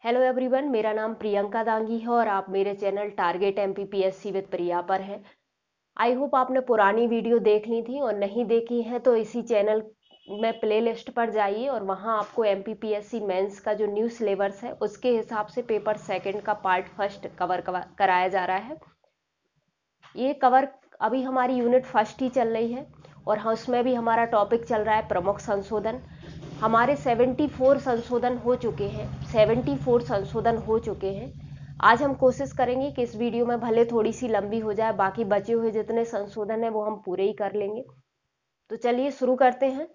Hello everyone, मेरा नाम प्रियंका दांगी है और आप मेरे चैनल टारगेट एमपीपीएससी विद प्रिया पर हैं। आई होप आपने पुरानी वीडियो देख ली थी और नहीं देखी है तो इसी चैनल में प्लेलिस्ट पर जाइए और वहां आपको एमपीपीएससी मेंस का जो न्यू सिलेबस है उसके हिसाब से पेपर सेकंड का पार्ट फर्स्ट कवर कराया जा रहा है। ये कवर अभी हमारी यूनिट फर्स्ट ही चल रही है और उसमें भी हमारा टॉपिक चल रहा है प्रमुख संशोधन। हमारे 74 संशोधन हो चुके हैं, 74 संशोधन हो चुके हैं। आज हम कोशिश करेंगे कि इस वीडियो में भले थोड़ी सी लंबी हो जाए, बाकी बचे हुए जितने संशोधन है वो हम पूरे ही कर लेंगे। तो चलिए शुरू करते हैं।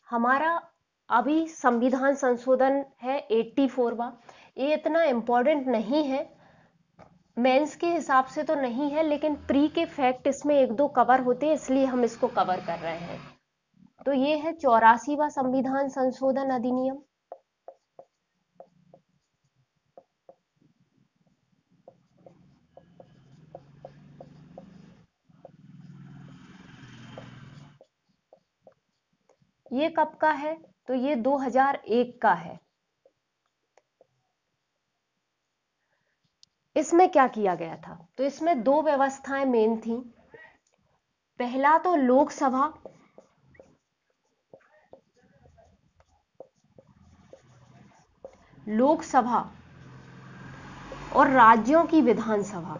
हमारा अभी संविधान संशोधन है 84वां। ये इतना इम्पोर्टेंट नहीं है, मेंस के हिसाब से तो नहीं है, लेकिन प्री के फैक्ट इसमें एक दो कवर होते हैं इसलिए हम इसको कवर कर रहे हैं। तो ये है 84वां संविधान संशोधन अधिनियम। ये कब का है? तो ये 2001 का है। इसमें क्या किया गया था? तो इसमें दो व्यवस्थाएं मेन थी। पहला तो लोकसभा और राज्यों की विधानसभा।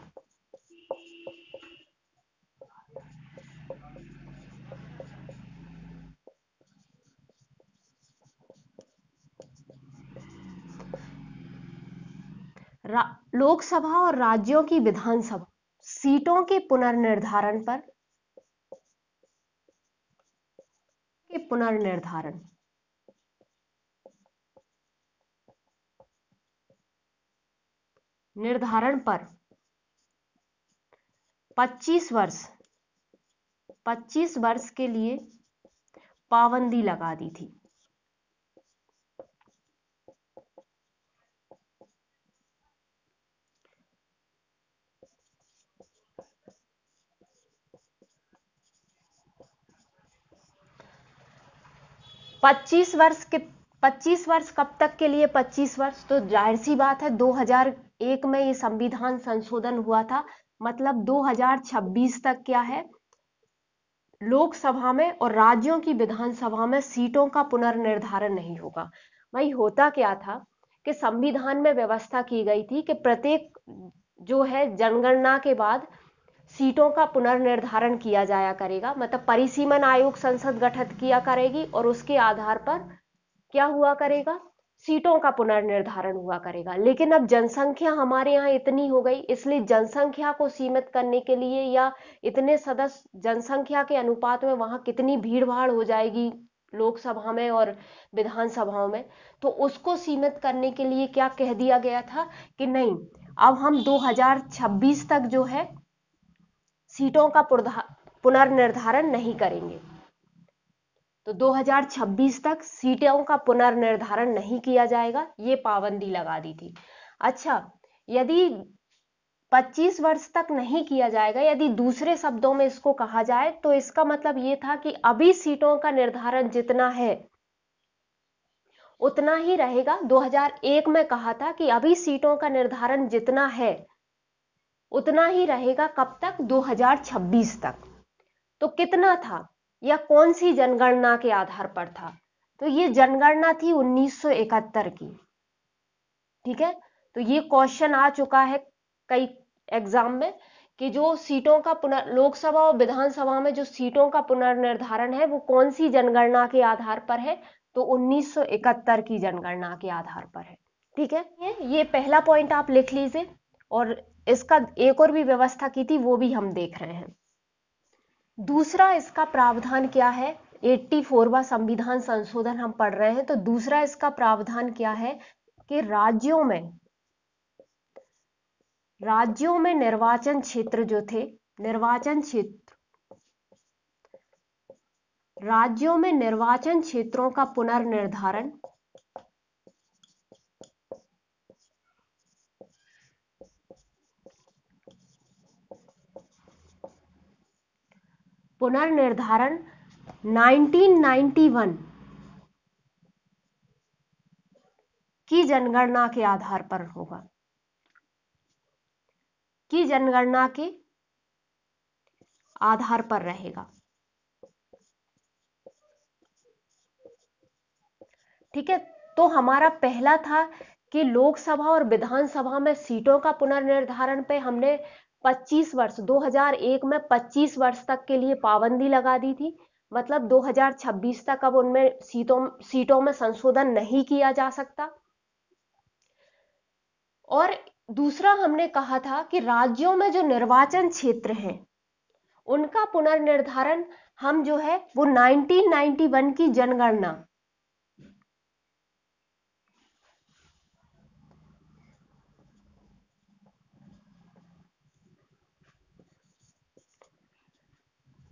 लोकसभा और राज्यों की विधानसभा सीटों के पुनर्निर्धारण पर निर्धारण पर 25 वर्ष के लिए पाबंदी लगा दी थी। पच्चीस वर्ष कब तक के लिए 25 वर्ष? तो जाहिर सी बात है 2001 में ये संविधान संशोधन हुआ था, मतलब 2026 तक क्या है, लोकसभा में और राज्यों की विधानसभा में सीटों का पुनर्निर्धारण नहीं होगा। भाई होता क्या था कि संविधान में व्यवस्था की गई थी कि प्रत्येक जो है जनगणना के बाद सीटों का पुनर्निर्धारण किया जाया करेगा, मतलब परिसीमन आयोग संसद गठित किया करेगी और उसके आधार पर क्या हुआ करेगा, सीटों का पुनर्निर्धारण हुआ करेगा। लेकिन अब जनसंख्या हमारे यहाँ इतनी हो गई, इसलिए जनसंख्या को सीमित करने के लिए या इतने सदस्य जनसंख्या के अनुपात में वहां कितनी भीड़ भाड़ हो जाएगी लोकसभा में और विधानसभाओं में, तो उसको सीमित करने के लिए क्या कह दिया गया था कि नहीं, अब हम 2026 तक जो है सीटों का पुनर्निर्धारण नहीं करेंगे। तो 2026 तक सीटों का पुनर्निर्धारण नहीं किया जाएगा, ये पाबंदी लगा दी थी। अच्छा, यदि 25 वर्ष तक नहीं किया जाएगा, यदि दूसरे शब्दों में इसको कहा जाए तो इसका मतलब ये था कि अभी सीटों का निर्धारण जितना है उतना ही रहेगा। 2001 में कहा था कि अभी सीटों का निर्धारण जितना है उतना ही रहेगा, कब तक? 2026 तक। तो कितना था या कौन सी जनगणना के आधार पर था? तो ये जनगणना थी 1971 की। ठीक है, तो ये क्वेश्चन आ चुका है कई एग्जाम में कि जो सीटों का लोकसभा और विधानसभा में जो सीटों का पुनर्निर्धारण है वो कौन सी जनगणना के आधार पर है? तो 1971 की जनगणना के आधार पर है। ठीक है, ये पहला पॉइंट आप लिख लीजिए और इसका एक और भी व्यवस्था की थी वो भी हम देख रहे हैं। दूसरा इसका प्रावधान क्या है? 84वां संविधान संशोधन हम पढ़ रहे हैं, तो दूसरा इसका प्रावधान क्या है कि राज्यों में निर्वाचन क्षेत्र जो थे, राज्यों में निर्वाचन क्षेत्रों का पुनर्निर्धारण 1991 की जनगणना के आधार पर होगा, की जनगणना के आधार पर रहेगा। ठीक है, तो हमारा पहला था कि लोकसभा और विधानसभा में सीटों का पुनर्निर्धारण पे हमने 25 वर्ष 2001 में 25 वर्ष तक के लिए पाबंदी लगा दी थी, मतलब 2026 तक अब उनमें सीटों में संशोधन नहीं किया जा सकता। और दूसरा हमने कहा था कि राज्यों में जो निर्वाचन क्षेत्र हैं उनका पुनर्निर्धारण हम जो है वो 1991 की जनगणना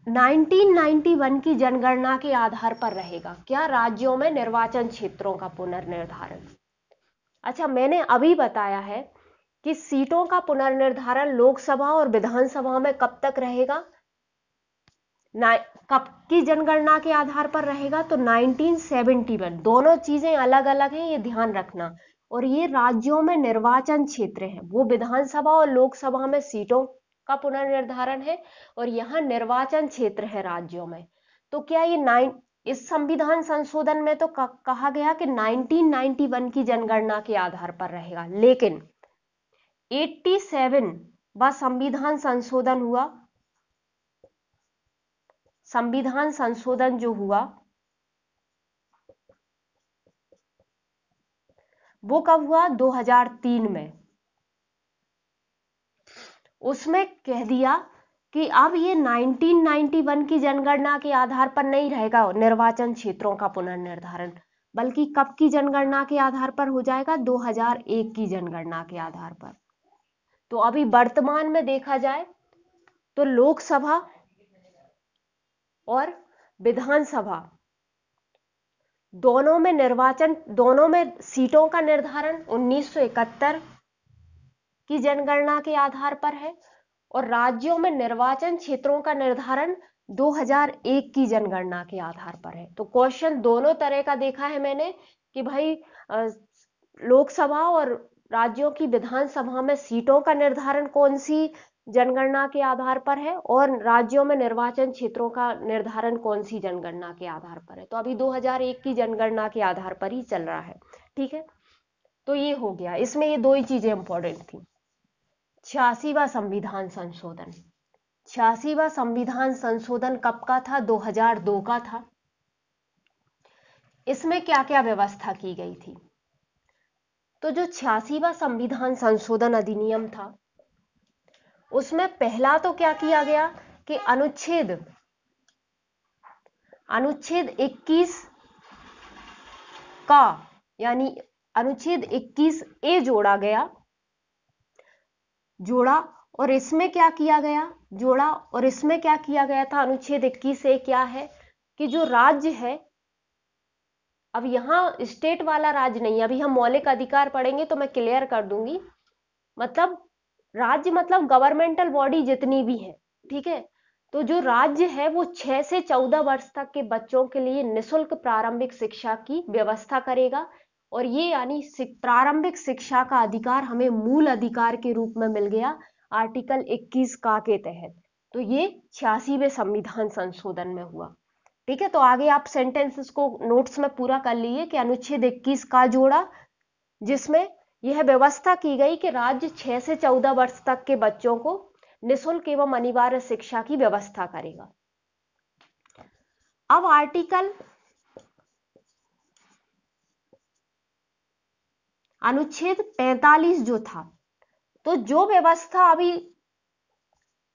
1991 की जनगणना के आधार पर रहेगा। क्या? राज्यों में निर्वाचन क्षेत्रों का पुनर्निर्धारण। अच्छा, मैंने अभी बताया है कि सीटों का पुनर्निर्धारण लोकसभा और विधानसभा में कब तक रहेगा, कब की जनगणना के आधार पर रहेगा, तो 1971। दोनों चीजें अलग अलग हैं, ये ध्यान रखना। और ये राज्यों में निर्वाचन क्षेत्र है, वो विधानसभा और लोकसभा में सीटों का पुनर्निर्धारण है और यहाँ निर्वाचन क्षेत्र है राज्यों में। तो क्या ये इस संविधान संशोधन में तो कहा गया कि 1991 की जनगणना के आधार पर रहेगा, लेकिन 87वां संविधान संशोधन हुआ। संविधान संशोधन जो हुआ वो कब हुआ? 2003 में। उसमें कह दिया कि अब ये 1991 की जनगणना के आधार पर नहीं रहेगा निर्वाचन क्षेत्रों का पुनर्निर्धारण, बल्कि कब की जनगणना के आधार पर हो जाएगा? 2001 की जनगणना के आधार पर। तो अभी वर्तमान में देखा जाए तो लोकसभा और विधानसभा दोनों में सीटों का निर्धारण 1971 की जनगणना के आधार पर है और राज्यों में निर्वाचन क्षेत्रों का निर्धारण 2001 की जनगणना के आधार पर है। तो क्वेश्चन दोनों तरह का देखा है मैंने कि भाई लोकसभा और राज्यों की विधानसभा में सीटों का निर्धारण कौन सी जनगणना के आधार पर है और राज्यों में निर्वाचन क्षेत्रों का निर्धारण कौन सी जनगणना के आधार पर है। तो अभी 2001 की जनगणना के आधार पर ही चल रहा है। ठीक है, तो ये हो गया। इसमें ये दो ही चीजें इंपॉर्टेंट थी। 86वां संविधान संशोधन। 86वां संविधान संशोधन कब का था? 2002 का था। इसमें क्या क्या व्यवस्था की गई थी? तो जो 86वां संविधान संशोधन अधिनियम था उसमें पहला तो क्या किया गया कि अनुच्छेद 21 का यानी अनुच्छेद 21A जोड़ा और इसमें क्या किया गया था? अनुच्छेद 21A क्या है कि जो राज्य है, अब यहां स्टेट वाला राज्य नहीं, अभी हम मौलिक अधिकार पढ़ेंगे तो मैं क्लियर कर दूंगी। मतलब राज्य मतलब गवर्नमेंटल बॉडी जितनी भी है, ठीक है। तो जो राज्य है वो 6 से 14 वर्ष तक के बच्चों के लिए निःशुल्क प्रारंभिक शिक्षा की व्यवस्था करेगा और ये यानी प्रारंभिक शिक्षा का अधिकार हमें मूल अधिकार के रूप में मिल गया आर्टिकल 21 का के तहत। तो ये 86वें संविधान संशोधन में हुआ। ठीक है, तो आगे आप सेंटेंसेस को नोट्स में पूरा कर लीजिए कि अनुच्छेद 21 का जोड़ा जिसमें यह व्यवस्था की गई कि राज्य 6 से 14 वर्ष तक के बच्चों को निःशुल्क एवं अनिवार्य शिक्षा की व्यवस्था करेगा। अब आर्टिकल अनुच्छेद 45 जो था, तो जो व्यवस्था अभी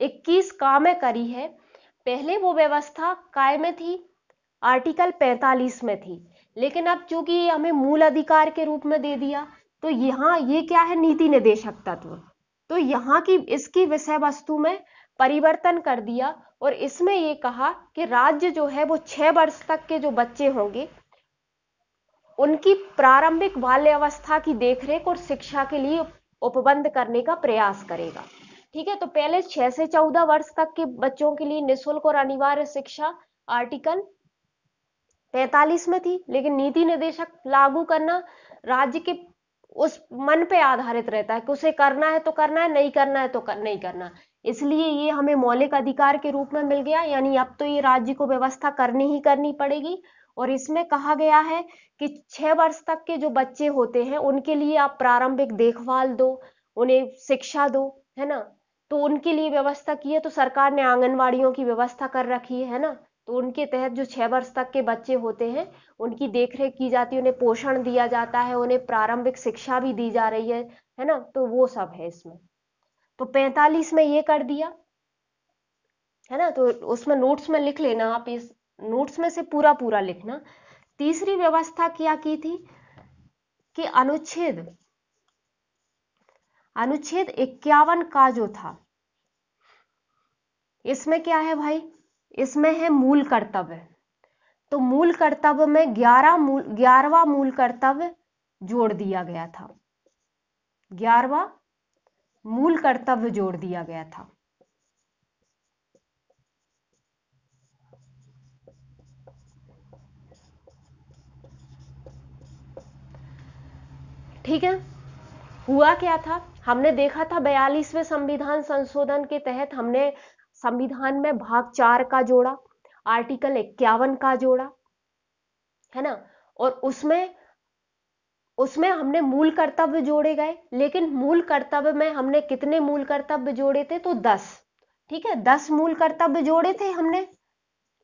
21 का में करी है, पहले वो व्यवस्था काय में थी? आर्टिकल 45 में थी, लेकिन अब चूंकि हमें मूल अधिकार के रूप में दे दिया तो यहाँ ये क्या है? नीति निदेशक तत्व। तो यहाँ की इसकी विषय वस्तु में परिवर्तन कर दिया और इसमें ये कहा कि राज्य जो है वो 6 वर्ष तक के जो बच्चे होंगे उनकी प्रारंभिक बाल्य अवस्था की देखरेख और शिक्षा के लिए उपबंध करने का प्रयास करेगा। ठीक है, तो पहले 6 से 14 वर्ष तक के बच्चों के लिए निःशुल्क और अनिवार्य शिक्षा आर्टिकल 45 में थी, लेकिन नीति निदेशक लागू करना राज्य के उस मन पे आधारित रहता है कि उसे करना है तो करना है, नहीं करना है तो नहीं करना। इसलिए ये हमें मौलिक अधिकार के रूप में मिल गया, यानी अब तो ये राज्य को व्यवस्था करनी ही करनी पड़ेगी। और इसमें कहा गया है कि 6 वर्ष तक के जो बच्चे होते हैं उनके लिए आप प्रारंभिक देखभाल दो, उन्हें शिक्षा दो, है ना। तो उनके लिए व्यवस्था की है, तो सरकार ने आंगनवाड़ियों की व्यवस्था कर रखी है ना। तो उनके तहत जो 6 वर्ष तक के बच्चे होते हैं उनकी देखरेख की जाती है, उन्हें पोषण दिया जाता है, उन्हें प्रारंभिक शिक्षा भी दी जा रही है ना। तो वो सब है इसमें। तो 45 में ये कर दिया, है ना। तो उसमें नोट्स में लिख लेना, आप इस नोट्स में से पूरा पूरा लिखना। तीसरी व्यवस्था क्या की थी कि अनुच्छेद 51 का जो था, इसमें क्या है भाई, इसमें है मूल कर्तव्य। तो मूल कर्तव्य में 11वां मूल कर्तव्य जोड़ दिया गया था, 11वां मूल कर्तव्य जोड़ दिया गया था। ठीक है। हुआ क्या था, हमने देखा था 42वें संविधान संशोधन के तहत हमने संविधान में भाग 4 का जोड़ा, आर्टिकल 51 का जोड़ा, है ना। और उसमें हमने मूल कर्तव्य जोड़े गए, लेकिन मूल कर्तव्य में हमने कितने मूल कर्तव्य जोड़े थे, तो 10। ठीक है, 10 मूल कर्तव्य जोड़े थे हमने।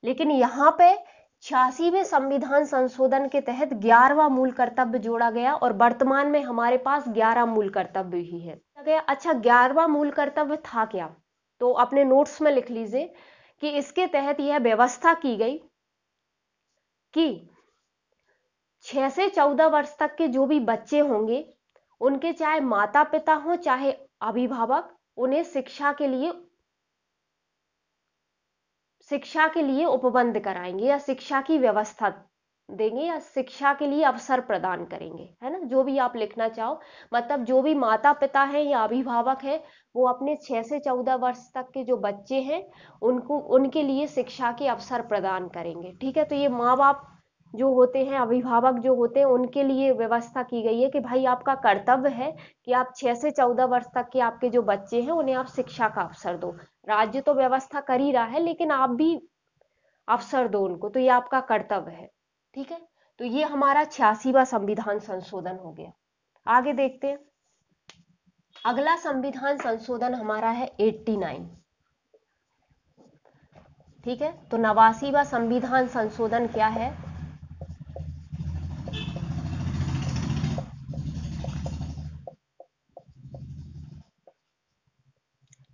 लेकिन यहाँ पे 86वें संविधान संशोधन के तहत 11वां मूल कर्तव्य जोड़ा गया, और वर्तमान में हमारे पास 11 मूल कर्तव्य ही है। अच्छा, 11वां मूल कर्तव्य था क्या, तो अपने नोट्स में लिख लीजिए कि इसके तहत यह व्यवस्था की गई कि 6 से 14 वर्ष तक के जो भी बच्चे होंगे, उनके चाहे माता पिता हो चाहे अभिभावक, उन्हें शिक्षा के लिए उपबंध कराएंगे, या शिक्षा की व्यवस्था देंगे, या शिक्षा के लिए अवसर प्रदान करेंगे, है ना। जो भी आप लिखना चाहो, मतलब जो भी माता पिता हैं या अभिभावक हैं, वो अपने 6 से 14 वर्ष तक के जो बच्चे हैं उनके लिए शिक्षा के अवसर प्रदान करेंगे। ठीक है, तो ये माँ बाप जो होते हैं, अभिभावक जो होते हैं, उनके लिए व्यवस्था की गई है कि भाई आपका कर्तव्य है कि आप 6 से 14 वर्ष तक के आपके जो बच्चे हैं उन्हें आप शिक्षा का अवसर दो। राज्य तो व्यवस्था कर ही रहा है, लेकिन आप भी अवसर दो उनको, तो ये आपका कर्तव्य है। ठीक है, तो ये हमारा 86वां संविधान संशोधन हो गया। आगे देखते हैं, अगला संविधान संशोधन हमारा है 89। ठीक है, तो 89वां संविधान संशोधन क्या है,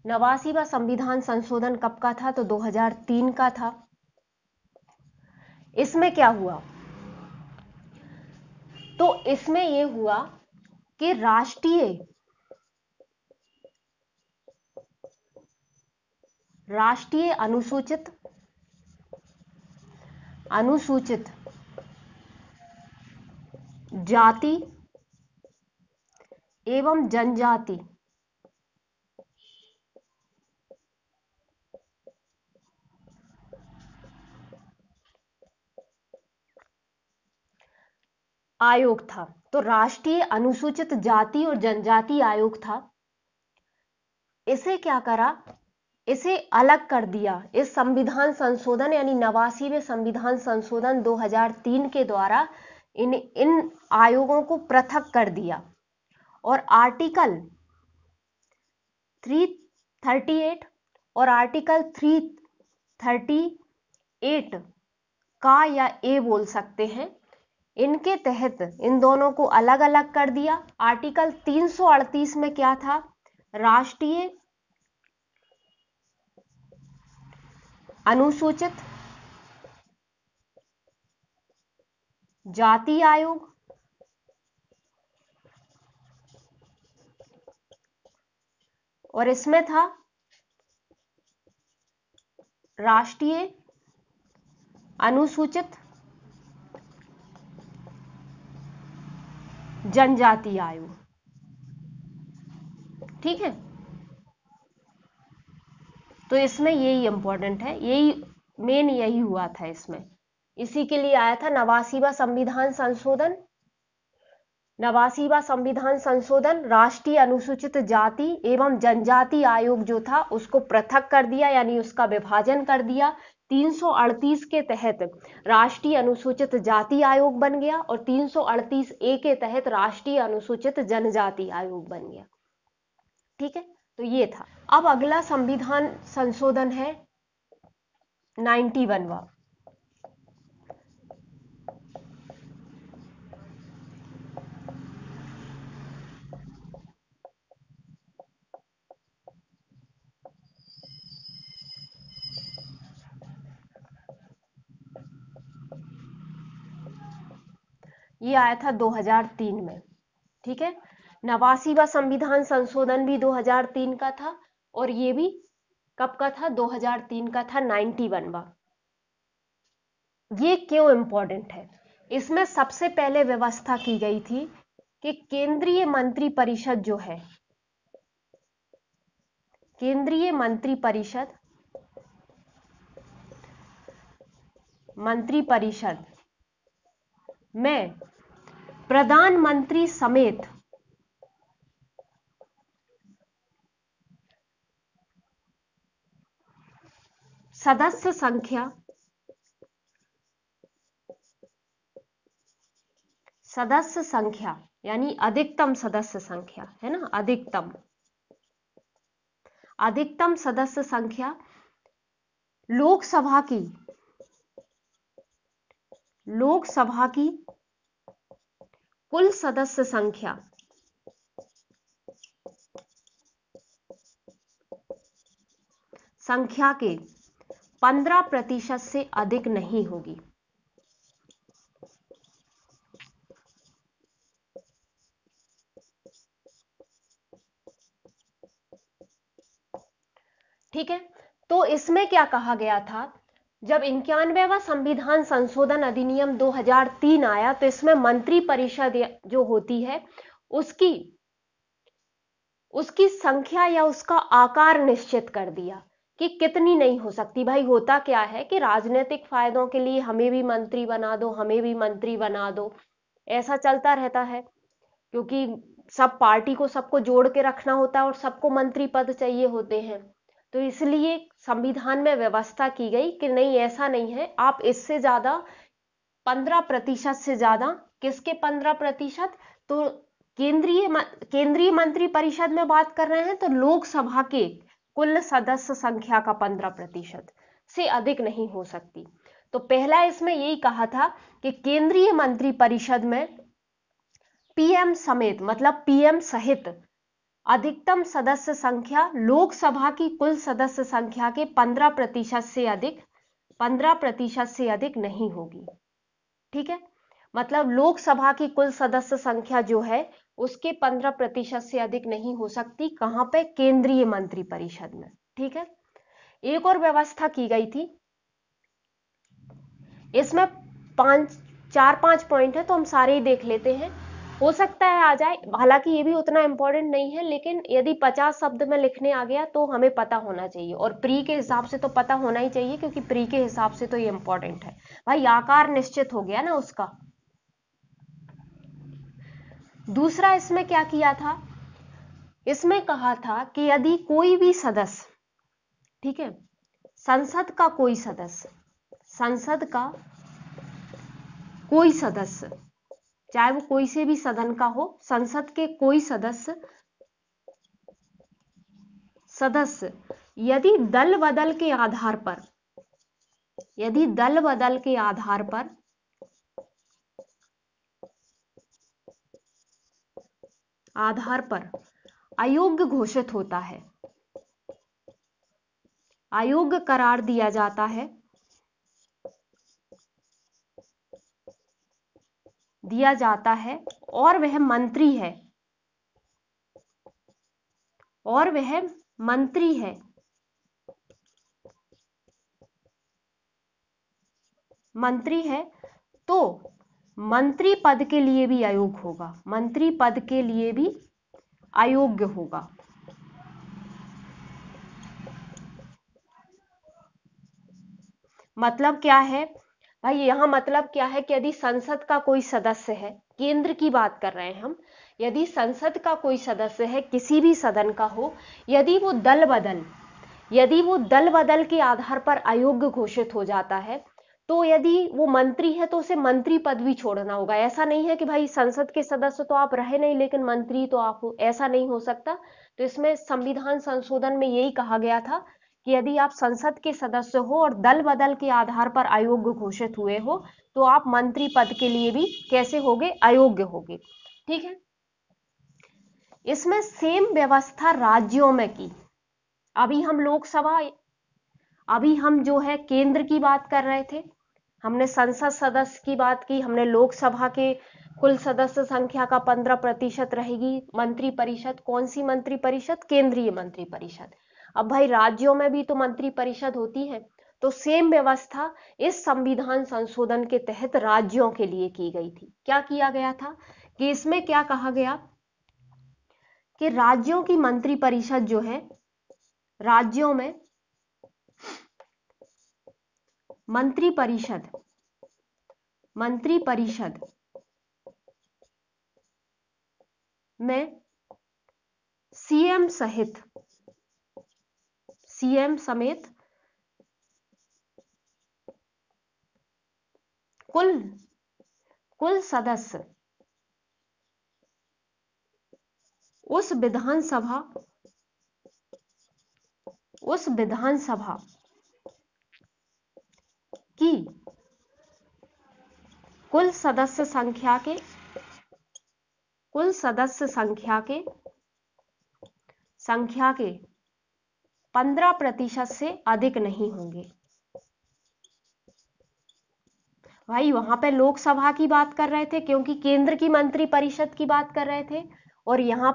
नवासीवां संविधान संशोधन कब का था, तो 2003 का था। इसमें क्या हुआ, तो इसमें यह हुआ कि राष्ट्रीय अनुसूचित जाति एवं जनजाति आयोग था। तो राष्ट्रीय अनुसूचित जाति और जनजाति आयोग था। इसे क्या करा, इसे अलग कर दिया। इस संविधान संशोधन यानी 89वें संविधान संशोधन 2003 के द्वारा इन आयोगों को पृथक कर दिया, और आर्टिकल 338 और आर्टिकल 338 का, या ए बोल सकते हैं, इनके तहत इन दोनों को अलग अलग कर दिया। आर्टिकल 338 में क्या था, राष्ट्रीय अनुसूचित जाति आयोग, और इसमें था राष्ट्रीय अनुसूचित जनजाति आयोग। ठीक है, तो इसमें यही इंपॉर्टेंट है, यही मेन यही हुआ था इसमें, इसी के लिए आया था 89वां संविधान संशोधन। 89वां संविधान संशोधन, राष्ट्रीय अनुसूचित जाति एवं जनजाति आयोग जो था उसको पृथक कर दिया, यानी उसका विभाजन कर दिया। 338 के तहत राष्ट्रीय अनुसूचित जाति आयोग बन गया और 338 ए के तहत राष्ट्रीय अनुसूचित जनजाति आयोग बन गया। ठीक है, तो ये था। अब अगला संविधान संशोधन है 91वां। ये आया था 2003 में। ठीक है, 89वां संविधान संशोधन भी 2003 का था और ये भी कब का था? 2003 का था, 91वां। ये क्यों इंपॉर्टेंट है? इसमें सबसे पहले व्यवस्था की गई थी कि केंद्रीय मंत्री परिषद जो है, केंद्रीय मंत्री परिषद में प्रधानमंत्री समेत सदस्य संख्या यानी अधिकतम सदस्य संख्या है ना, अधिकतम सदस्य संख्या लोकसभा की कुल सदस्य संख्या के 15% से अधिक नहीं होगी। ठीक है, तो इसमें क्या कहा गया था? जब 91वां संविधान संशोधन अधिनियम 2003 आया तो इसमें मंत्री परिषद जो होती है उसकी संख्या या उसका आकार निश्चित कर दिया कि कितनी नहीं हो सकती। भाई होता क्या है कि राजनीतिक फायदों के लिए हमें भी मंत्री बना दो, हमें भी मंत्री बना दो, ऐसा चलता रहता है, क्योंकि सब पार्टी को सबको जोड़ के रखना होता है और सबको मंत्री पद चाहिए होते हैं। तो इसलिए संविधान में व्यवस्था की गई कि नहीं, ऐसा नहीं है, आप इससे ज्यादा 15% से ज्यादा, किसके 15%? तो केंद्रीय मंत्री परिषद में बात कर रहे हैं तो लोकसभा के कुल सदस्य संख्या का 15% से अधिक नहीं हो सकती। तो पहला इसमें यही कहा था कि केंद्रीय मंत्री परिषद में पीएम समेत, मतलब पीएम सहित अधिकतम सदस्य संख्या लोकसभा की कुल सदस्य संख्या के 15% से अधिक नहीं होगी। ठीक है, मतलब लोकसभा की कुल सदस्य संख्या जो है उसके 15% से अधिक नहीं हो सकती। कहां पे? केंद्रीय मंत्री परिषद में। ठीक है, एक और व्यवस्था की गई थी, इसमें 4-5 पॉइंट है तो हम सारे ही देख लेते हैं, हो सकता है आ जाए, हालांकि ये भी उतना इंपॉर्टेंट नहीं है, लेकिन यदि 50 शब्द में लिखने आ गया तो हमें पता होना चाहिए, और प्री के हिसाब से तो पता होना ही चाहिए, क्योंकि प्री के हिसाब से तो ये इंपॉर्टेंट है। भाई आकार निश्चित हो गया ना उसका। दूसरा इसमें क्या किया था? इसमें कहा था कि यदि कोई भी सदस्य, ठीक है, संसद का कोई सदस्य, चाहे वो कोई से भी सदन का हो, संसद के कोई सदस्य यदि दल बदल के आधार पर अयोग्य घोषित होता है, अयोग्य करार दिया जाता है और वह मंत्री है, तो मंत्री पद के लिए भी अयोग्य होगा, मंत्री पद के लिए भी अयोग्य होगा। मतलब क्या है भाई? यहां मतलब क्या है कि यदि संसद का कोई सदस्य है, केंद्र की बात कर रहे हैं हम। यदि संसद का कोई सदस्य है, किसी भी सदन का हो, यदि वो दल बदल के आधार पर अयोग्य घोषित हो जाता है, तो यदि वो मंत्री है तो उसे मंत्री पद भी छोड़ना होगा। ऐसा नहीं है कि भाई संसद के सदस्य तो आप रहे नहीं लेकिन मंत्री तो आप हो, ऐसा नहीं हो सकता। तो इसमें संविधान संशोधन में यही कहा गया था कि यदि आप संसद के सदस्य हो और दल बदल के आधार पर अयोग्य घोषित हुए हो, तो आप मंत्री पद के लिए भी कैसे होगे, अयोग्य होगे। ठीक है। इसमें सेम व्यवस्था राज्यों में की। अभी हम जो है केंद्र की बात कर रहे थे, हमने संसद सदस्य की बात की, हमने लोकसभा के कुल सदस्य संख्या का 15% रहेगी मंत्री परिषद। कौन सी मंत्री परिषद? केंद्रीय मंत्री परिषद। अब भाई राज्यों में भी तो मंत्री परिषद होती है, तो सेम व्यवस्था इस संविधान संशोधन के तहत राज्यों के लिए की गई थी। क्या किया गया था कि इसमें क्या कहा गया कि राज्यों की मंत्री परिषद जो है, राज्यों में मंत्री परिषद में सीएम समेत कुल सदस्य उस विधानसभा की कुल सदस्य संख्या के 15% से अधिक नहीं होंगे। भाई वहां पे लोकसभा की बात कर रहे थे क्योंकि केंद्र की मंत्री परिषद की बात कर रहे थे, और यहाँ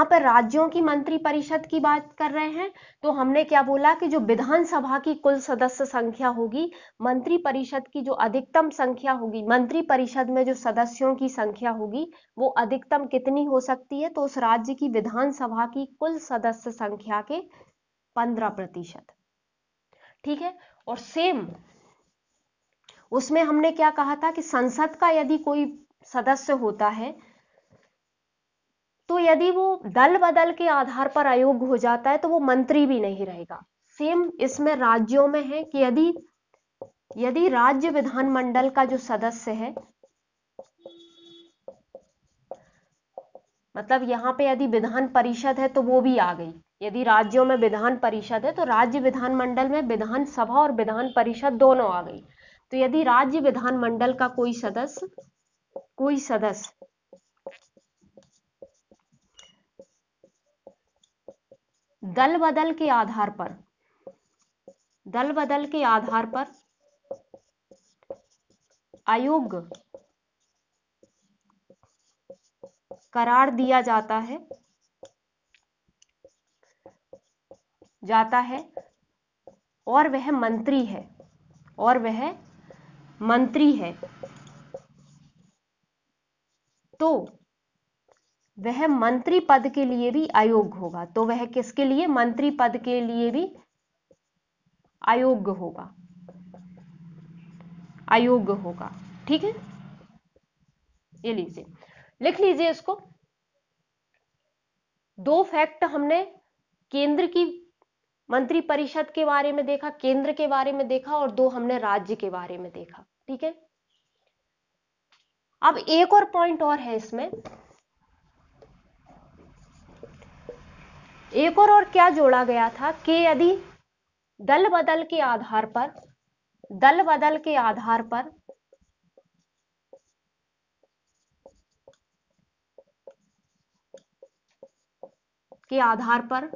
पे राज्यों की मंत्री परिषद की बात कर रहे हैं। तो हमने क्या बोला कि जो विधानसभा की कुल सदस्य संख्या होगी, मंत्री परिषद की जो अधिकतम संख्या होगी, मंत्री परिषद में जो सदस्यों की संख्या होगी वो अधिकतम कितनी हो सकती है? तो उस राज्य की विधानसभा की कुल सदस्य संख्या के 15%। ठीक है। और सेम उसमें हमने क्या कहा था कि संसद का यदि कोई सदस्य होता है तो यदि वो दल बदल के आधार पर अयोग्य हो जाता है तो वो मंत्री भी नहीं रहेगा। सेम इसमें राज्यों में है कि यदि राज्य विधानमंडल का जो सदस्य है, मतलब यहां पे यदि विधान परिषद है तो वो भी आ गई। यदि राज्यों में विधान परिषद है तो राज्य विधानमंडल में विधानसभा और विधान परिषद दोनों आ गई। तो यदि राज्य विधानमंडल का कोई सदस्य दल बदल के आधार पर अयोग्य करार दिया जाता है और वह मंत्री है तो वह मंत्री पद के लिए भी अयोग्य होगा। तो वह किसके लिए? मंत्री पद के लिए भी अयोग्य होगा। ठीक है, ये लीजिए, लिख लीजिए इसको। दो फैक्ट हमने केंद्र की मंत्री परिषद के बारे में देखा, केंद्र के बारे में देखा, और दो हमने राज्य के बारे में देखा। ठीक है। अब एक और पॉइंट और है इसमें, एक और क्या जोड़ा गया था कि यदि दल बदल के आधार पर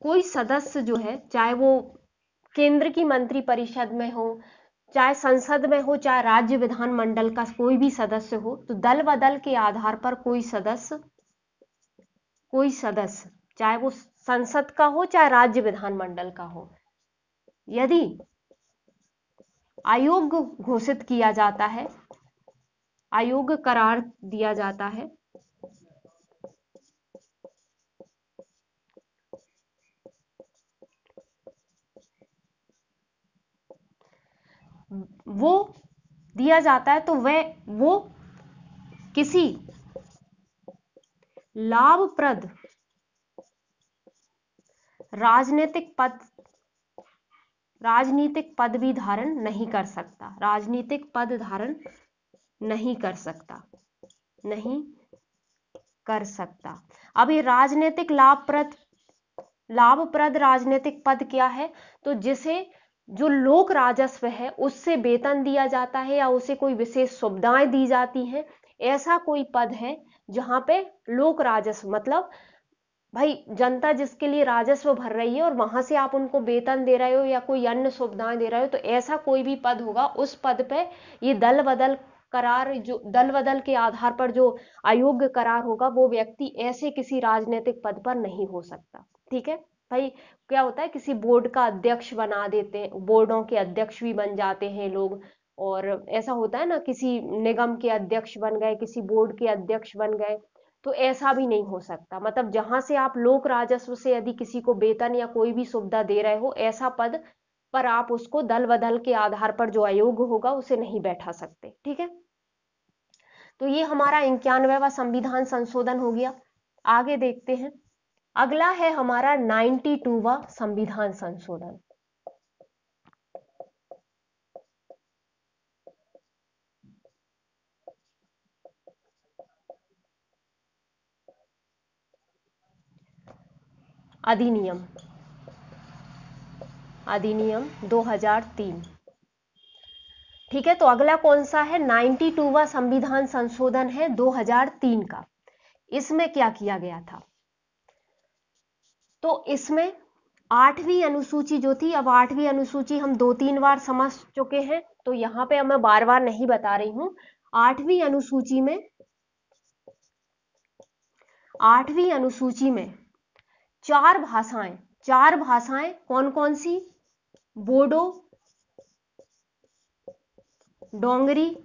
कोई सदस्य जो है, चाहे वो केंद्र की मंत्री परिषद में हो, चाहे संसद में हो, चाहे राज्य विधानमंडल का कोई भी सदस्य हो, तो दल बदल के आधार पर कोई सदस्य चाहे वो संसद का हो चाहे राज्य विधानमंडल का हो, यदि अयोग्य घोषित किया जाता है, अयोग्य करार दिया जाता है, वो दिया जाता है तो वो किसी लाभप्रद राजनीतिक पद भी धारण नहीं कर सकता, राजनीतिक पद धारण नहीं कर सकता, नहीं कर सकता। अब ये राजनीतिक लाभप्रद राजनीतिक पद क्या है? तो जिसे जो लोक राजस्व है उससे वेतन दिया जाता है या उसे कोई विशेष सुविधाएं दी जाती हैं, ऐसा कोई पद है जहां पे लोक राजस्व मतलब भाई जनता जिसके लिए राजस्व भर रही है और वहां से आप उनको वेतन दे रहे हो या कोई अन्य सुविधाएं दे रहे हो, तो ऐसा कोई भी पद होगा उस पद पे ये दल बदल करार, जो दल बदल के आधार पर जो अयोग्य करार होगा वो व्यक्ति ऐसे किसी राजनीतिक पद पर नहीं हो सकता। ठीक है भाई, क्या होता है किसी बोर्ड का अध्यक्ष बना देते हैं, बोर्डों के अध्यक्ष भी बन जाते हैं लोग, और ऐसा होता है ना किसी निगम के अध्यक्ष बन गए, किसी बोर्ड के अध्यक्ष बन गए, तो ऐसा भी नहीं हो सकता। मतलब जहां से आप लोक राजस्व से यदि किसी को वेतन या कोई भी सुविधा दे रहे हो, ऐसा पद पर आप उसको दल बदल के आधार पर जो अयोग्य होगा उसे नहीं बैठा सकते। ठीक है, तो ये हमारा 91वां संविधान संशोधन हो गया। आगे देखते हैं, अगला है हमारा 92वां संविधान संशोधन। अधिनियम 2003। ठीक है, तो अगला कौन सा है? 92वां संविधान संशोधन है 2003 का। इसमें क्या किया गया था? तो इसमें 8वीं अनुसूची जो थी, अब 8वीं अनुसूची हम 2-3 बार समझ चुके हैं, तो यहां पे मैं बार बार नहीं बता रही हूं। 8वीं अनुसूची में 8वीं अनुसूची में चार भाषाएं कौन कौन सी? बोडो, डोंगरी,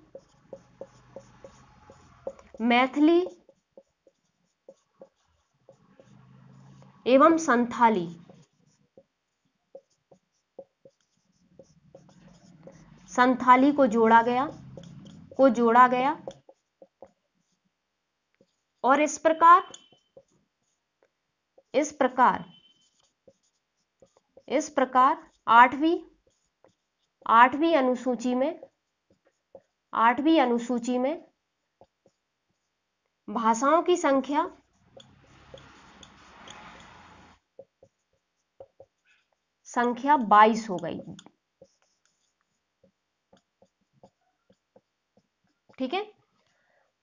मैथिली एवं संथाली। संथाली को जोड़ा गया और इस प्रकार 8वीं अनुसूची में भाषाओं की संख्या 22 हो गई। ठीक है,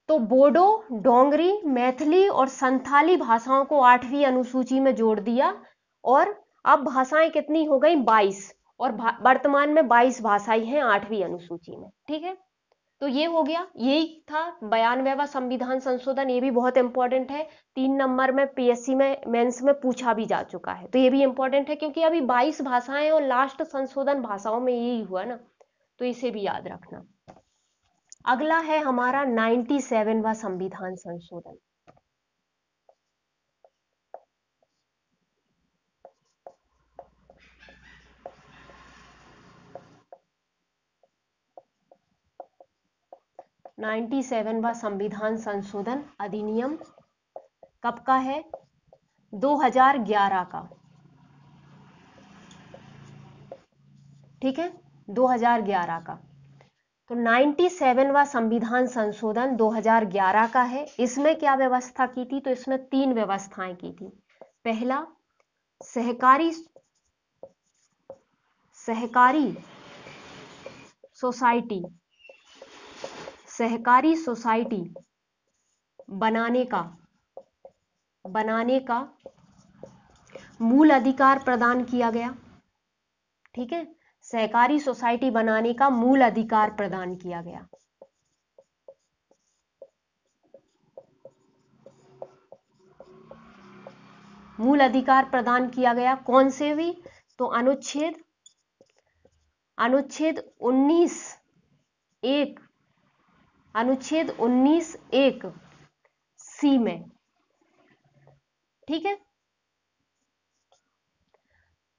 तो बोडो, डोंगरी, मैथिली और संथाली भाषाओं को 8वीं अनुसूची में जोड़ दिया और अब भाषाएं कितनी हो गई? 22, और वर्तमान में 22 भाषाएं हैं 8वीं अनुसूची में। ठीक है, तो ये हो गया, यही था 92वां संविधान संशोधन। ये भी बहुत इंपॉर्टेंट है, 3 नंबर में पीएससी में मेंस में पूछा भी जा चुका है, तो ये भी इंपॉर्टेंट है क्योंकि अभी 22 भाषाएं और लास्ट संशोधन भाषाओं में यही हुआ ना, तो इसे भी याद रखना। अगला है हमारा 97वां संविधान संशोधन। संविधान संशोधन अधिनियम कब का है? 2011 का। ठीक है, 2011 का। तो 97वां संविधान संशोधन 2011 का है। इसमें क्या व्यवस्था की थी? तो इसमें 3 व्यवस्थाएं की थी। पहला, सहकारी सोसाइटी बनाने का मूल अधिकार प्रदान किया गया। ठीक है, सहकारी सोसाइटी बनाने का मूल अधिकार प्रदान किया गया। मूल अधिकार प्रदान किया गया कौन से भी? तो अनुच्छेद 19(1) सी में। ठीक है,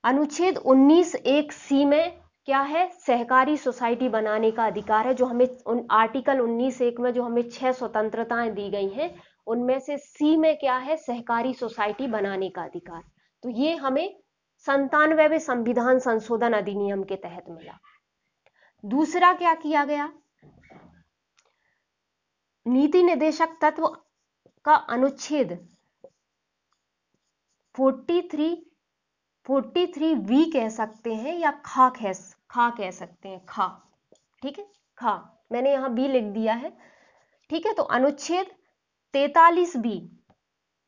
अनुच्छेद 19(1) सी में क्या है, सहकारी सोसाइटी बनाने का अधिकार है, जो हमें आर्टिकल 19(1) में जो हमें 6 स्वतंत्रताएं दी गई हैं, उनमें से सी में क्या है, सहकारी सोसाइटी बनाने का अधिकार। तो ये हमें 97वें संविधान संशोधन अधिनियम के तहत मिला। दूसरा क्या किया गया, नीति निर्देशक तत्व का अनुच्छेद 43V कह सकते हैं या खा कह सकते हैं, खा, ठीक है, खा, मैंने यहां बी लिख दिया है, ठीक है। तो अनुच्छेद 43B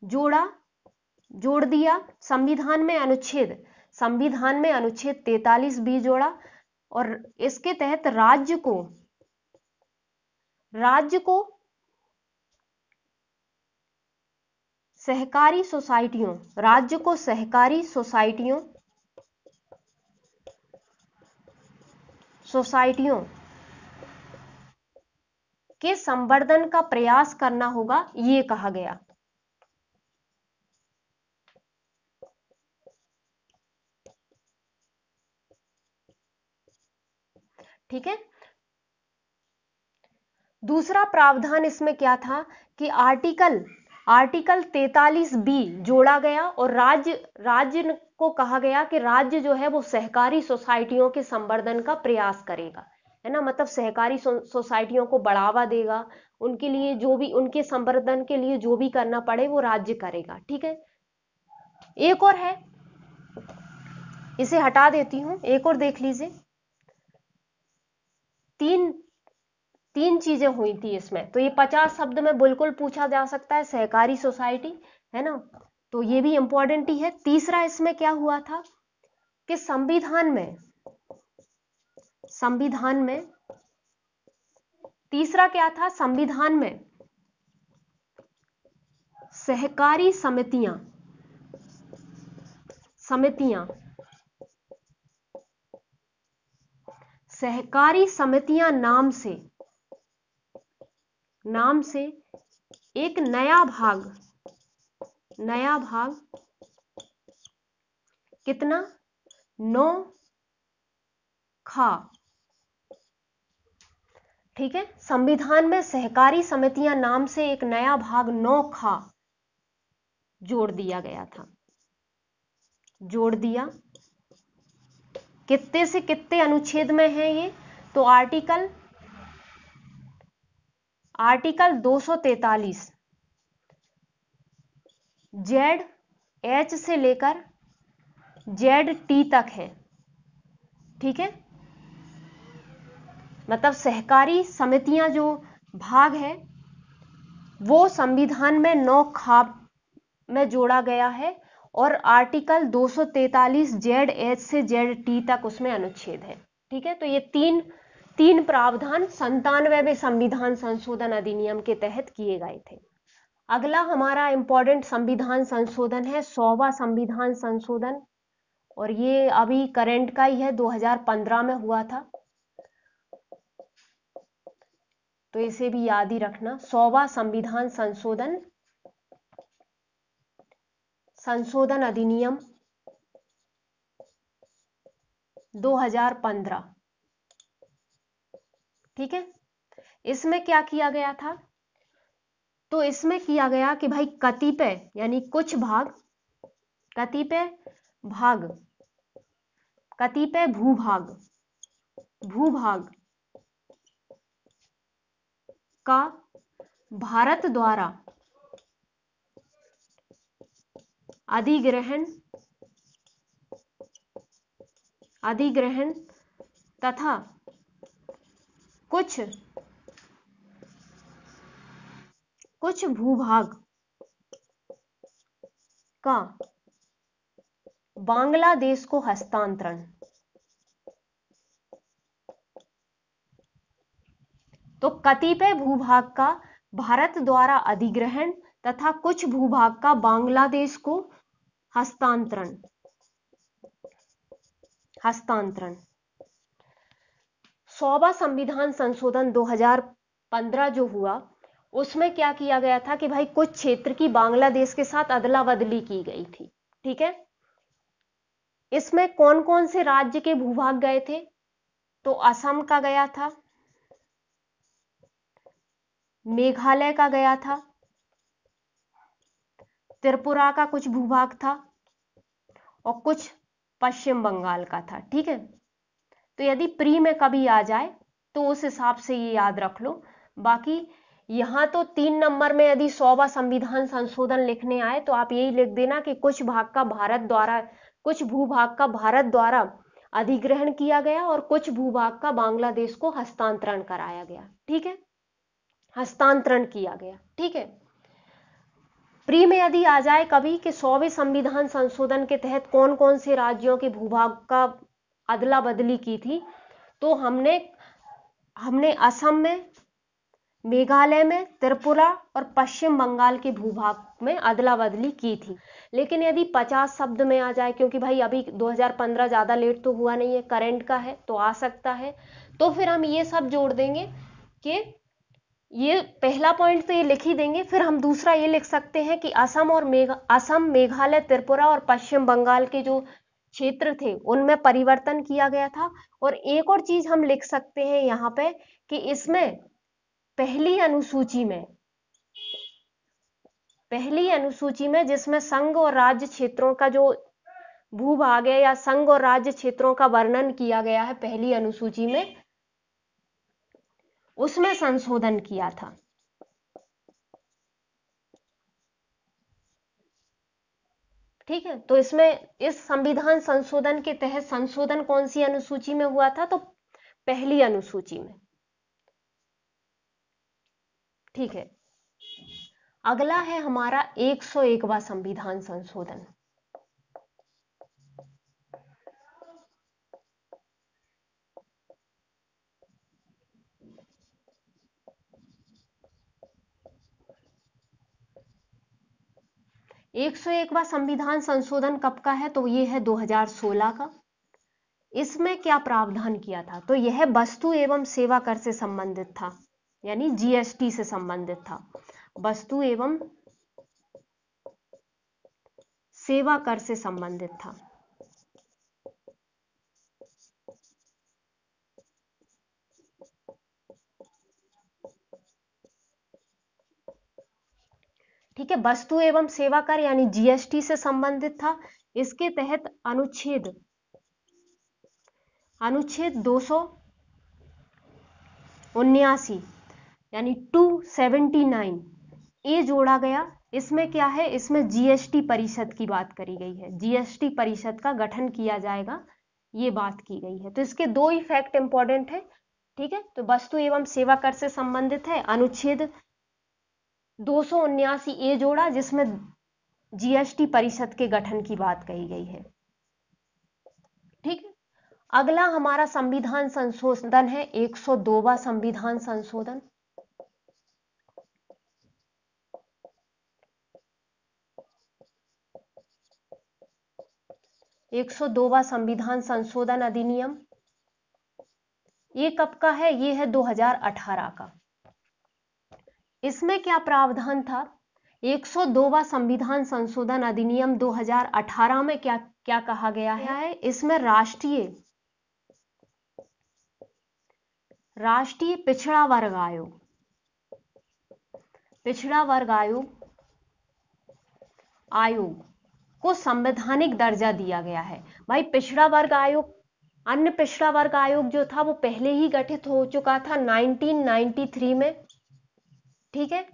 जोड़ दिया संविधान में, अनुच्छेद 43B जोड़ा, और इसके तहत राज्य को सहकारी सोसाइटियों के संवर्धन का प्रयास करना होगा, ये कहा गया। ठीक है। दूसरा प्रावधान इसमें क्या था कि आर्टिकल 43B जोड़ा गया, और राज्य को कहा गया कि राज्य जो है वो सहकारी सोसाइटियों के संवर्धन का प्रयास करेगा, है ना, मतलब सहकारी सोसाइटियों को बढ़ावा देगा, उनके लिए जो भी, उनके संवर्धन के लिए जो भी करना पड़े वो राज्य करेगा। ठीक है। एक और है, इसे हटा देती हूं, एक और देख लीजिए। तीन चीजें हुई थी इसमें, तो ये 50 शब्द में बिल्कुल पूछा जा सकता है, सहकारी सोसाइटी, है ना, तो ये भी इंपॉर्टेंट ही है। तीसरा इसमें क्या हुआ था कि संविधान में तीसरा क्या था, संविधान में सहकारी समितियां नाम से एक नया भाग कितना, 9 खा, ठीक है। संविधान में सहकारी समितियां नाम से एक नया भाग 9 खा जोड़ दिया गया था, जोड़ दिया। कितने से कितने अनुच्छेद में है ये, तो आर्टिकल 243 ZH से लेकर ZT तक है, ठीक है। मतलब सहकारी समितियां जो भाग है वो संविधान में 9 खा में जोड़ा गया है, और आर्टिकल 243 ZH से ZT तक उसमें अनुच्छेद है, ठीक है। तो ये तीन प्रावधान 97वें संविधान संशोधन अधिनियम के तहत किए गए थे। अगला हमारा इंपॉर्टेंट संविधान संशोधन है 100वां संविधान संशोधन, और ये अभी करंट का ही है, 2015 में हुआ था, तो इसे भी याद ही रखना। 100वां संविधान संशोधन अधिनियम 2015, ठीक है। इसमें क्या किया गया था, तो इसमें किया गया कि भाई कतिपय यानी कुछ भाग, कतिपय भूभाग का भारत द्वारा अधिग्रहण तथा कुछ भूभाग का बांग्लादेश को हस्तांतरण। तो कतिपय भूभाग का भारत द्वारा अधिग्रहण तथा कुछ भूभाग का बांग्लादेश को हस्तांतरण। 100वां संविधान संशोधन 2015 जो हुआ, उसमें क्या किया गया था कि भाई कुछ क्षेत्र की बांग्लादेश के साथ अदला बदली की गई थी, ठीक है। इसमें कौन कौन से राज्य के भूभाग गए थे, तो असम का गया था, मेघालय का गया था, त्रिपुरा का कुछ भूभाग था और कुछ पश्चिम बंगाल का था। ठीक है, तो यदि प्री में कभी आ जाए तो उस हिसाब से ये याद रख लो। बाकी यहाँ तो 3 नंबर में यदि 100वां संविधान संशोधन लिखने आए तो आप यही लिख देना कि कुछ भूभाग का भारत द्वारा अधिग्रहण किया गया और कुछ भूभाग का बांग्लादेश को हस्तांतरण कराया गया। ठीक है, हस्तांतरण किया गया। ठीक है, प्री में यदि आ जाए कभी कि 100वें संविधान संशोधन के तहत कौन कौन से राज्यों के भूभाग का अदला बदली की थी, तो हमने असम में, मेघालय में, त्रिपुरा और पश्चिम बंगाल के भूभाग में अदला बदली की थी। लेकिन यदि 50 शब्द में आ जाए, क्योंकि भाई अभी 2015 ज्यादा लेट तो हुआ नहीं है, करंट का है तो आ सकता है, तो फिर हम ये सब जोड़ देंगे कि ये पहला पॉइंट तो ये लिख ही देंगे, फिर हम दूसरा ये लिख सकते हैं कि असम, मेघालय, त्रिपुरा और पश्चिम बंगाल के जो क्षेत्र थे उनमें परिवर्तन किया गया था। और एक और चीज हम लिख सकते हैं यहाँ पे कि इसमें पहली अनुसूची में जिसमें संघ और राज्य क्षेत्रों का जो भूभाग है या संघ और राज्य क्षेत्रों का वर्णन किया गया है पहली अनुसूची में, उसमें संशोधन किया था। ठीक है, तो इसमें इस संविधान संशोधन के तहत संशोधन कौन सी अनुसूची में हुआ था, तो पहली अनुसूची में। ठीक है, अगला है हमारा 101वां संविधान संशोधन। एक सौ एकवां संविधान संशोधन कब का है, तो ये है 2016 का। इसमें क्या प्रावधान किया था, तो यह वस्तु एवं सेवा कर से संबंधित था, यानी जीएसटी से संबंधित था। वस्तु एवं सेवा कर से संबंधित था। ठीक है, वस्तु एवं सेवा कर यानी जीएसटी से संबंधित था। इसके तहत अनुच्छेद 279 यानी 279 ए जोड़ा गया। इसमें क्या है, इसमें जीएसटी परिषद की बात करी गई है, जीएसटी परिषद का गठन किया जाएगा, ये बात की गई है। तो इसके दो ही फैक्ट इंपॉर्टेंट है। ठीक है, तो वस्तु एवं सेवा कर से संबंधित है अनुच्छेद 279 ए जोड़ा, जिसमें जीएसटी परिषद के गठन की बात कही गई है। ठीक है, अगला हमारा संविधान संशोधन है 102वां संविधान संशोधन। एक 102वां संविधान संशोधन अधिनियम, ये कब का है, ये है 2018 का। इसमें क्या प्रावधान था, 102वां संविधान संशोधन अधिनियम 2018 में क्या क्या कहा गया है, इसमें राष्ट्रीय पिछड़ा वर्ग आयोग को संवैधानिक दर्जा दिया गया है। भाई पिछड़ा वर्ग आयोग, अन्य पिछड़ा वर्ग आयोग जो था वो पहले ही गठित हो चुका था 1993 में। ठीक है,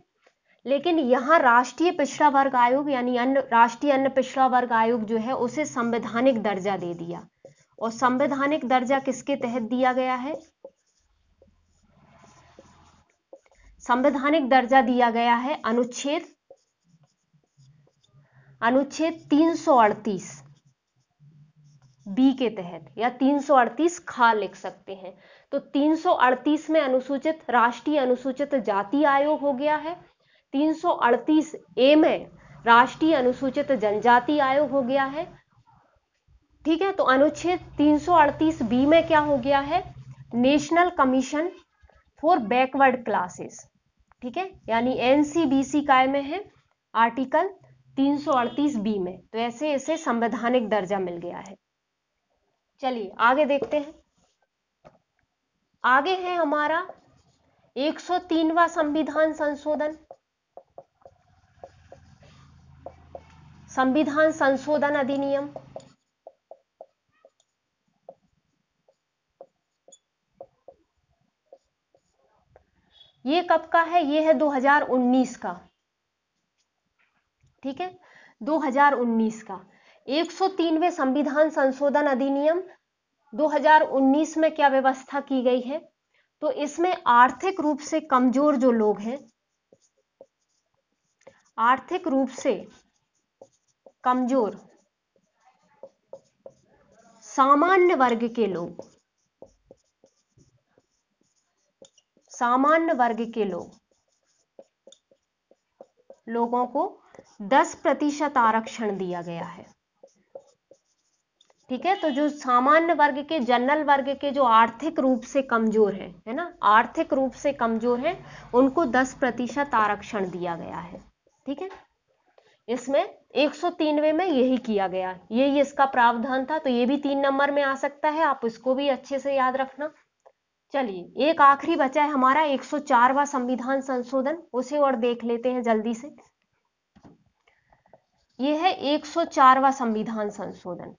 लेकिन यहां राष्ट्रीय पिछड़ा वर्ग आयोग यानी राष्ट्रीय अन्य पिछड़ा वर्ग आयोग जो है उसे संवैधानिक दर्जा दे दिया। और संवैधानिक दर्जा किसके तहत दिया गया है, संवैधानिक दर्जा दिया गया है अनुच्छेद 338 बी के तहत, या 338 खा लिख सकते हैं। तो 338 में राष्ट्रीय अनुसूचित जाति आयोग हो गया है, 338 ए में राष्ट्रीय अनुसूचित जनजाति आयोग हो गया है। ठीक है, तो अनुच्छेद 338 बी में क्या हो गया है, national commission for backward classes. ठीक है, यानी एनसीबीसी काय में है आर्टिकल 338 बी में, तो ऐसे इसे संवैधानिक दर्जा मिल गया है। चलिए आगे देखते हैं। आगे है हमारा 103वां संविधान संशोधन, संविधान संशोधन अधिनियम। ये कब का है? ये है 2019 का, ठीक है, 2019 का। 103वें संविधान संशोधन अधिनियम 2019 में क्या व्यवस्था की गई है? तो इसमें आर्थिक रूप से कमजोर जो लोग हैं, आर्थिक रूप से कमजोर सामान्य वर्ग के लोग, सामान्य वर्ग के लोगों को 10% आरक्षण दिया गया है, ठीक है। तो जो सामान्य वर्ग के, जनरल वर्ग के जो आर्थिक रूप से कमजोर हैं, है ना, आर्थिक रूप से कमजोर हैं, उनको 10% आरक्षण दिया गया है, ठीक है। इसमें 103वें में यही किया गया, यही इसका प्रावधान था। तो ये भी 3 नंबर में आ सकता है, आप इसको भी अच्छे से याद रखना। चलिए, एक आखिरी बचा है हमारा 104वां संविधान संशोधन, उसे और देख लेते हैं जल्दी से। यह है 104वां संविधान संशोधन।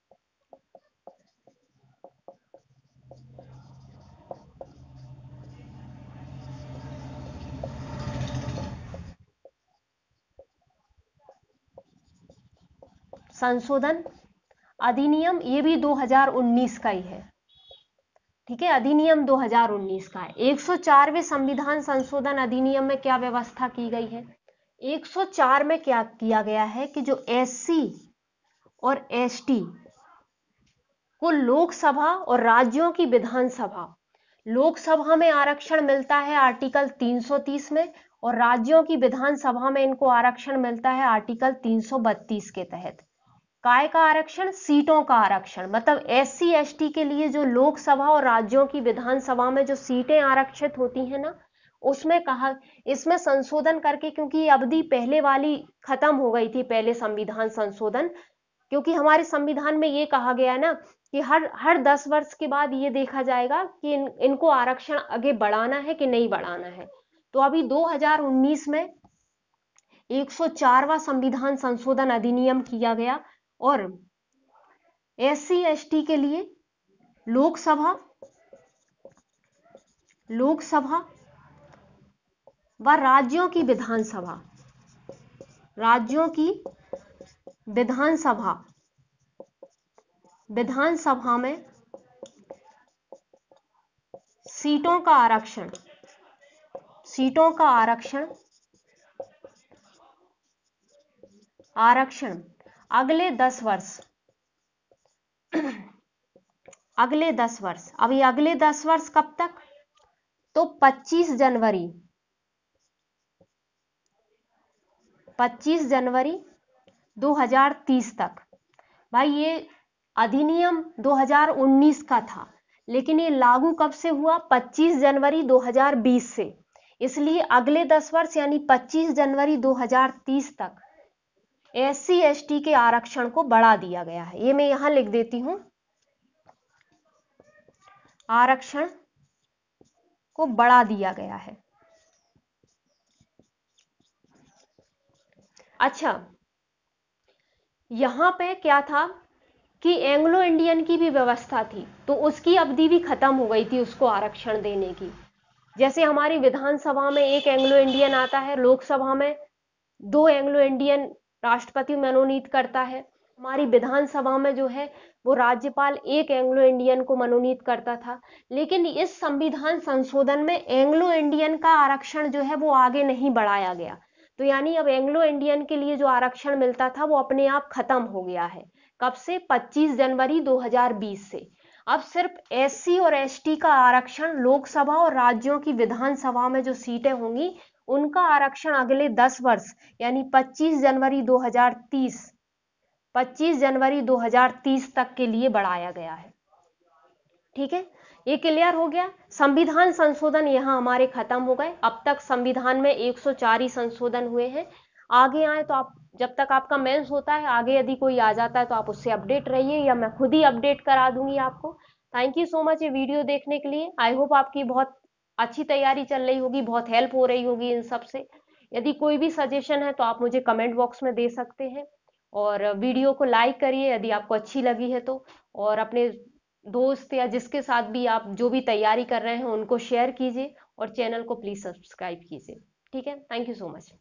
संशोधन अधिनियम, ये भी 2019 का ही है, ठीक है, अधिनियम 2019 का है। 104वें संविधान संशोधन अधिनियम में क्या व्यवस्था की गई है? 104 में क्या किया गया है कि जो एससी और एसटी को लोकसभा और राज्यों की विधानसभा, लोकसभा में आरक्षण मिलता है आर्टिकल 330 में, और राज्यों की विधानसभा में इनको आरक्षण मिलता है आर्टिकल 332 के तहत। काय का आरक्षण? सीटों का आरक्षण। मतलब एससी एसटी के लिए जो लोकसभा और राज्यों की विधानसभा में जो सीटें आरक्षित होती हैं ना, उसमें कहा, इसमें संशोधन करके, क्योंकि ये अवधि पहले वाली खत्म हो गई थी, पहले संविधान संशोधन, क्योंकि हमारे संविधान में ये कहा गया है ना कि हर 10 वर्ष के बाद ये देखा जाएगा कि इनको आरक्षण आगे बढ़ाना है कि नहीं बढ़ाना है। तो अभी 2019 में 104वां संविधान संशोधन अधिनियम किया गया, और एससी एसटी के लिए लोकसभा व राज्यों की विधानसभा में सीटों का आरक्षण अगले 10 वर्ष, अगले 10 वर्ष। अब ये अगले 10 वर्ष कब तक? तो 25 जनवरी 2030 तक। भाई ये अधिनियम 2019 का था, लेकिन ये लागू कब से हुआ? 25 जनवरी 2020 से। इसलिए अगले 10 वर्ष यानी 25 जनवरी 2030 तक एससी एसटी के आरक्षण को बढ़ा दिया गया है। ये मैं यहां लिख देती हूं, आरक्षण को बढ़ा दिया गया है। अच्छा, यहां पे क्या था कि एंग्लो इंडियन की भी व्यवस्था थी, तो उसकी अवधि भी खत्म हो गई थी उसको आरक्षण देने की। जैसे हमारी विधानसभा में एक एंग्लो इंडियन आता है, लोकसभा में 2 एंग्लो इंडियन राष्ट्रपति मनोनीत करता है, हमारी विधानसभा में जो है वो राज्यपाल एक एंग्लो इंडियन को मनोनीत करता था। लेकिन इस संविधान संशोधन में एंग्लो इंडियन का आरक्षण जो है वो आगे नहीं बढ़ाया गया। तो यानी अब एंग्लो इंडियन के लिए जो आरक्षण मिलता था वो अपने आप खत्म हो गया है। कब से? 25 जनवरी 2020 से। अब सिर्फ एससी और एसटी का आरक्षण लोकसभा और राज्यों की विधानसभा में जो सीटें होंगी उनका आरक्षण अगले 10 वर्ष यानी 25 जनवरी 2030 तक के लिए बढ़ाया गया है। ठीक है, ये क्लियर हो गया। संविधान संशोधन यहां हमारे खत्म हो गए। अब तक संविधान में 104 ही संशोधन हुए हैं। आगे आए तो आप, जब तक आपका मेंस होता है, आगे यदि कोई आ जाता है तो आप उससे अपडेट रहिए, या मैं खुद ही अपडेट करा दूंगी आपको। थैंक यू सो मच ये वीडियो देखने के लिए। आई होप आपकी बहुत अच्छी तैयारी चल रही होगी, बहुत हेल्प हो रही होगी इन सब से। यदि कोई भी सजेशन है तो आप मुझे कमेंट बॉक्स में दे सकते हैं, और वीडियो को लाइक करिए यदि आपको अच्छी लगी है तो, और अपने दोस्त या जिसके साथ भी आप जो भी तैयारी कर रहे हैं उनको शेयर कीजिए, और चैनल को प्लीज सब्सक्राइब कीजिए। ठीक है, थैंक यू सो मच।